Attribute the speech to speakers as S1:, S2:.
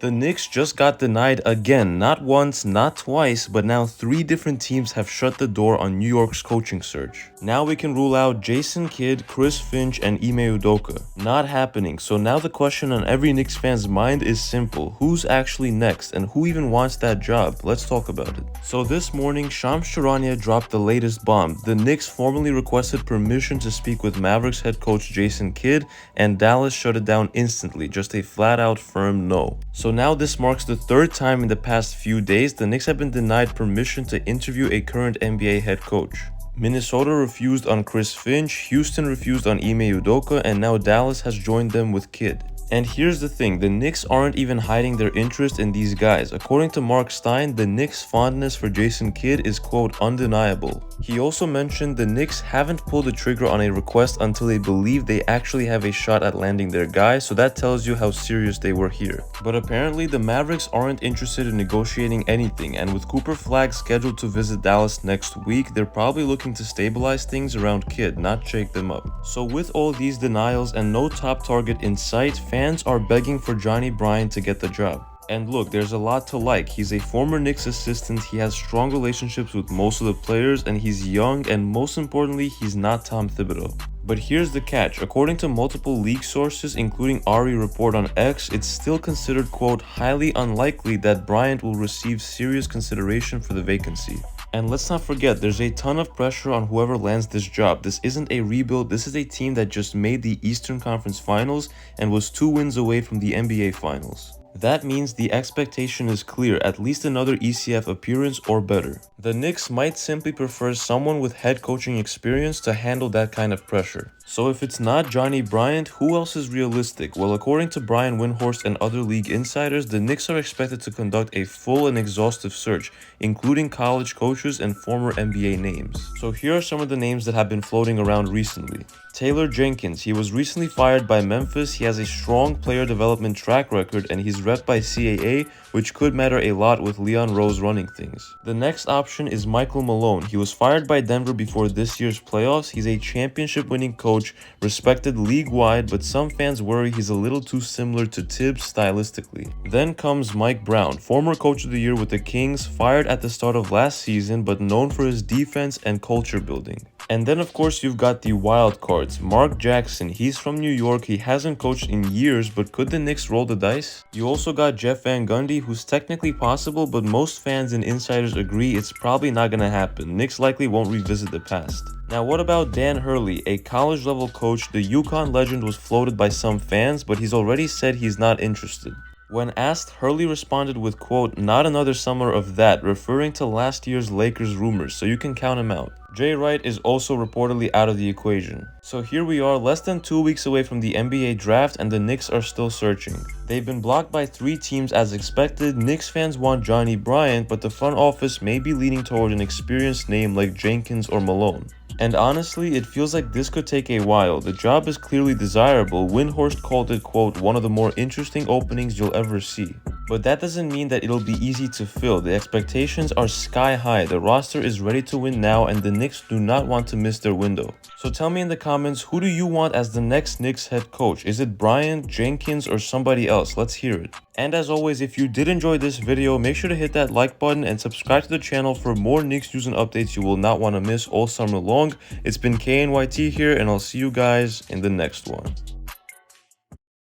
S1: The Knicks just got denied again, not once, not twice, but now 3 different teams have shut the door on New York's coaching search. Now we can rule out Jason Kidd, Chris Finch, and Ime Udoka. Not happening, so now the question on every Knicks fan's mind is simple. Who's actually next, and who even wants that job? Let's talk about it. So this morning, Shams Charania dropped the latest bomb. The Knicks formally requested permission to speak with Mavericks head coach Jason Kidd, and Dallas shut it down instantly, just a flat-out firm no. So now this marks the 3rd time in the past few days the Knicks have been denied permission to interview a current NBA head coach. Minnesota refused on Chris Finch, Houston refused on Ime Udoka, and now Dallas has joined them with Kidd. And here's the thing, the Knicks aren't even hiding their interest in these guys. According to Marc Stein, the Knicks' fondness for Jason Kidd is quote undeniable. He also mentioned the Knicks haven't pulled the trigger on a request until they believe they actually have a shot at landing their guy, so that tells you how serious they were here. But apparently the Mavericks aren't interested in negotiating anything, and with Cooper Flagg scheduled to visit Dallas next week, they're probably looking to stabilize things around Kidd, not shake them up. So with all these denials and no top target in sight, fans are begging for Johnnie Bryant to get the job. And look, there's a lot to like. He's a former Knicks assistant, he has strong relationships with most of the players, and he's young, and most importantly, he's not Tom Thibodeau. But here's the catch, according to multiple league sources, including Ari Report on X, it's still considered quote highly unlikely that Bryant will receive serious consideration for the vacancy. And let's not forget, there's a ton of pressure on whoever lands this job. This isn't a rebuild, this is a team that just made the Eastern Conference Finals and was 2 wins away from the NBA Finals. That means the expectation is clear, at least another ECF appearance or better. The Knicks might simply prefer someone with head coaching experience to handle that kind of pressure. So if it's not Johnnie Bryant, who else is realistic? Well, according to Brian Windhorst and other league insiders, the Knicks are expected to conduct a full and exhaustive search, including college coaches and former NBA names. So here are some of the names that have been floating around recently. Taylor Jenkins, he was recently fired by Memphis. He has a strong player development track record and he's rep by CAA, which could matter a lot with Leon Rose running things. The next option is Michael Malone. He was fired by Denver before this year's playoffs. He's a championship winning coach, respected league-wide, but some fans worry he's a little too similar to Tibbs stylistically. Then comes Mike Brown, former coach of the year with the Kings, fired at the start of last season, but known for his defense and culture building. And then of course you've got the wild cards. Mark Jackson, he's from New York, he hasn't coached in years, but could the Knicks roll the dice? You also got Jeff Van Gundy, who's technically possible, but most fans and insiders agree it's probably not gonna happen. Knicks likely won't revisit the past. Now what about Dan Hurley, a college level coach? The UConn legend was floated by some fans, but he's already said he's not interested. When asked, Hurley responded with quote, "Not another summer of that," referring to last year's Lakers rumors, so you can count him out. Jay Wright is also reportedly out of the equation. So here we are, less than 2 weeks away from the NBA draft, and the Knicks are still searching. They've been blocked by 3 teams as expected. Knicks fans want Johnnie Bryant, but the front office may be leaning toward an experienced name like Jenkins or Malone. And honestly, it feels like this could take a while. The job is clearly desirable. Windhorst called it, quote, "one of the more interesting openings you'll ever see." But that doesn't mean that it'll be easy to fill. The expectations are sky high. The roster is ready to win now, and the Knicks do not want to miss their window. So tell me in the comments, who do you want as the next Knicks head coach? Is it Bryant, Jenkins, or somebody else? Let's hear it. And as always, if you did enjoy this video, make sure to hit that like button and subscribe to the channel for more Knicks news and updates you will not want to miss all summer long. It's been KNYT here, and I'll see you guys in the next one.